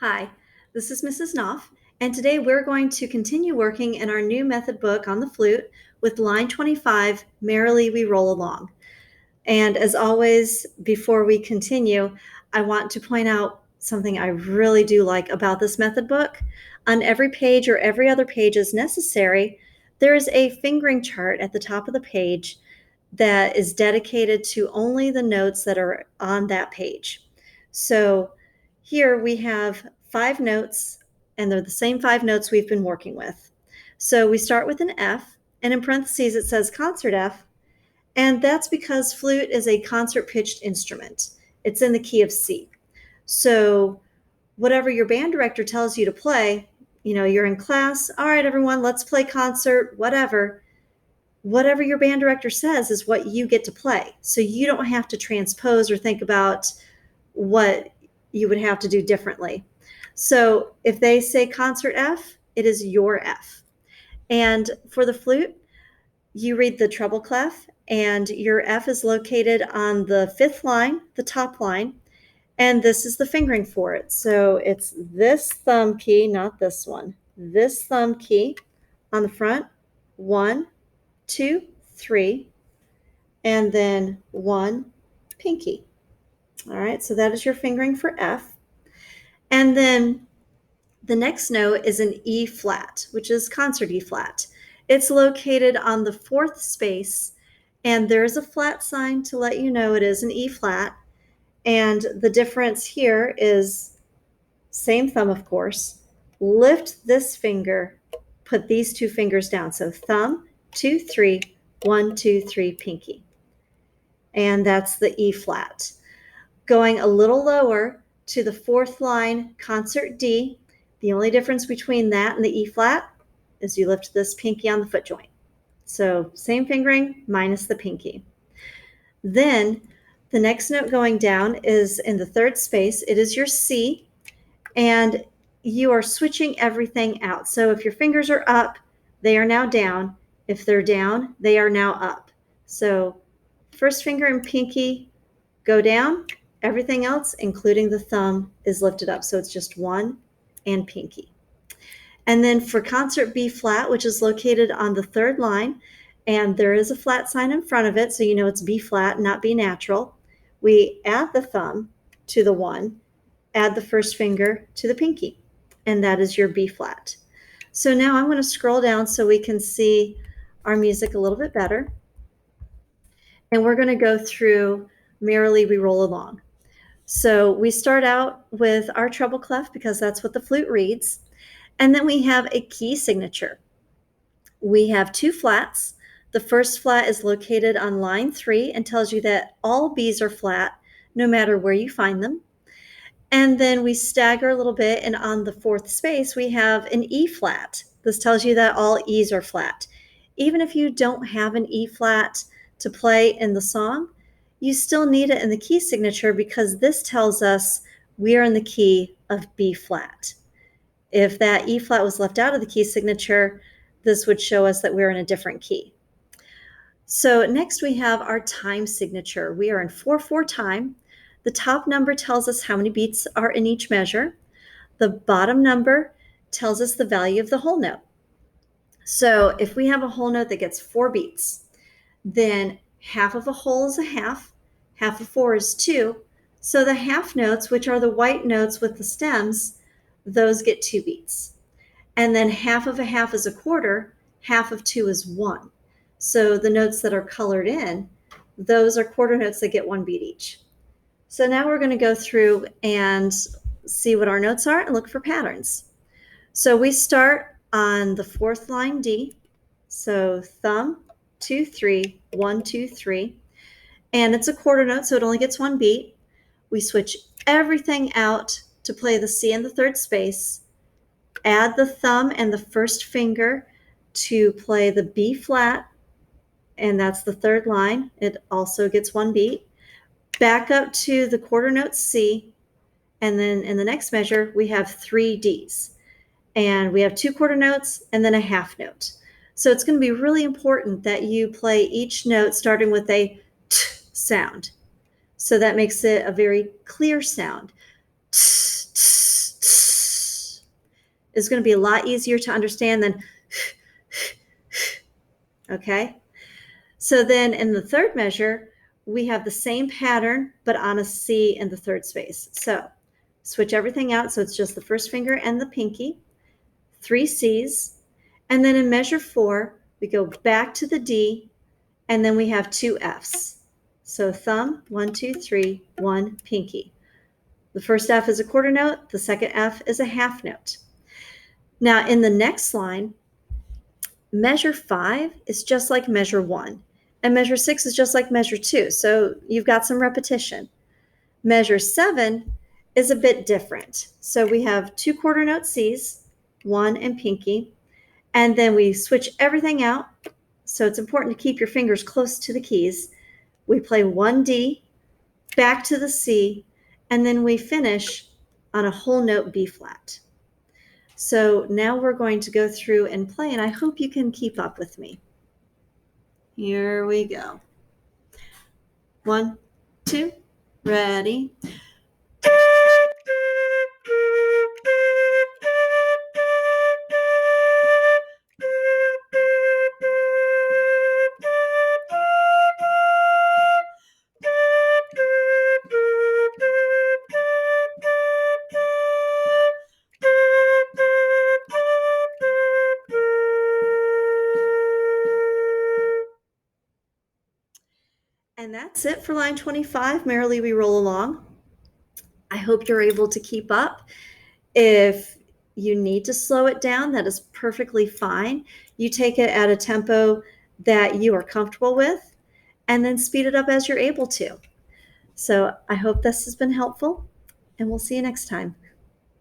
Hi, this is Mrs. Knopf, and today we're going to continue working in our new method book on the flute with line 25, Merrily We Roll Along. And as always, before we continue, I want to point out something I really do like about this method book. On every page or every other page as necessary, there is a fingering chart at the top of the page that is dedicated to only the notes that are on that page. So here we have 5 notes, and they're the same 5 notes we've been working with. So we start with an F, and in parentheses it says concert F, and that's because flute is a concert pitched instrument. It's in the key of C. So whatever your band director tells you to play, you're in class, all right, everyone, let's play concert, whatever your band director says is what you get to play. So you don't have to transpose or think about what you would have to do differently. So if they say concert F, it is your F. And for the flute, you read the treble clef, and your F is located on the 5th line, the top line, and this is the fingering for it. So it's this thumb key, not this one, this thumb key on the front, 1, 2, 3, and then 1 pinky. All right, so that is your fingering for F. And then the next note is an E flat, which is concert E flat. It's located on the 4th space, and there's a flat sign to let you know it is an E flat. And the difference here is same thumb, of course. Lift this finger, put these 2 fingers down. So thumb, 2, 3, 1, 2, 3, pinky. And that's the E flat. Going a little lower to the 4th line, concert D. The only difference between that and the E flat is you lift this pinky on the foot joint. So same fingering minus the pinky. Then the next note going down is in the 3rd space. It is your C, and you are switching everything out. So if your fingers are up, they are now down. If they're down, they are now up. So first finger and pinky go down. Everything else, including the thumb, is lifted up. So it's just 1 and pinky. And then for concert B flat, which is located on the 3rd line, and there is a flat sign in front of it, so you know it's B flat, not B natural, we add the thumb to the 1, add the first finger to the pinky, and that is your B flat. So now I'm going to scroll down so we can see our music a little bit better. And we're going to go through Merrily We Roll Along. So we start out with our treble clef because that's what the flute reads. And then we have a key signature. We have 2 flats. The first flat is located on line 3 and tells you that all Bs are flat no matter where you find them. And then we stagger a little bit, and on the 4th space we have an E flat. This tells you that all E's are flat. Even if you don't have an E flat to play in the song, you still need it in the key signature because this tells us we are in the key of B flat. If that E flat was left out of the key signature, this would show us that we're in a different key. So next we have our time signature. We are in 4/4 time. The top number tells us how many beats are in each measure. The bottom number tells us the value of the whole note. So if we have a whole note that gets 4 beats, then half of a whole is a half of 4 is 2. So the half notes, which are the white notes with the stems, those get 2 beats. And then half of a half is a quarter, half of 2 is 1. So the notes that are colored in, those are quarter notes that get 1 beat each. So now we're going to go through and see what our notes are and look for patterns. So we start on the 4th line D. So thumb, 2, 3, 1, 2, 3. And it's a quarter note, so it only gets 1 beat. We switch everything out to play the C in the 3rd space, add the thumb and the first finger to play the B flat, and that's the 3rd line. It also gets 1 beat. Back up to the quarter note C, and then in the next measure, we have 3 Ds. And we have 2 quarter notes and then a half note. So it's going to be really important that you play each note starting with a T sound. So that makes it a very clear sound. T, t, t. is going to be a lot easier to understand than okay? So then in the third measure, we have the same pattern, but on a C in the third space. So switch everything out. So it's just the first finger and the pinky, 3 C's. And then in measure 4, we go back to the D, and then we have 2 F's. So thumb, 1, 2, 3, 1, pinky. The first F is a quarter note. The second F is a half note. Now in the next line, measure 5 is just like measure 1. And measure 6 is just like measure 2. So you've got some repetition. Measure 7 is a bit different. So we have 2 quarter note C's, 1 and pinky, and then we switch everything out. So it's important to keep your fingers close to the keys. We play 1 D, back to the C, and then we finish on a whole note B flat. So now we're going to go through and play, and I hope you can keep up with me. Here we go. 1, 2, ready. And that's it for line 25, Merrily We Roll Along. I hope you're able to keep up. If you need to slow it down, that is perfectly fine. You take it at a tempo that you are comfortable with, and then speed it up as you're able to. So I hope this has been helpful, and we'll see you next time.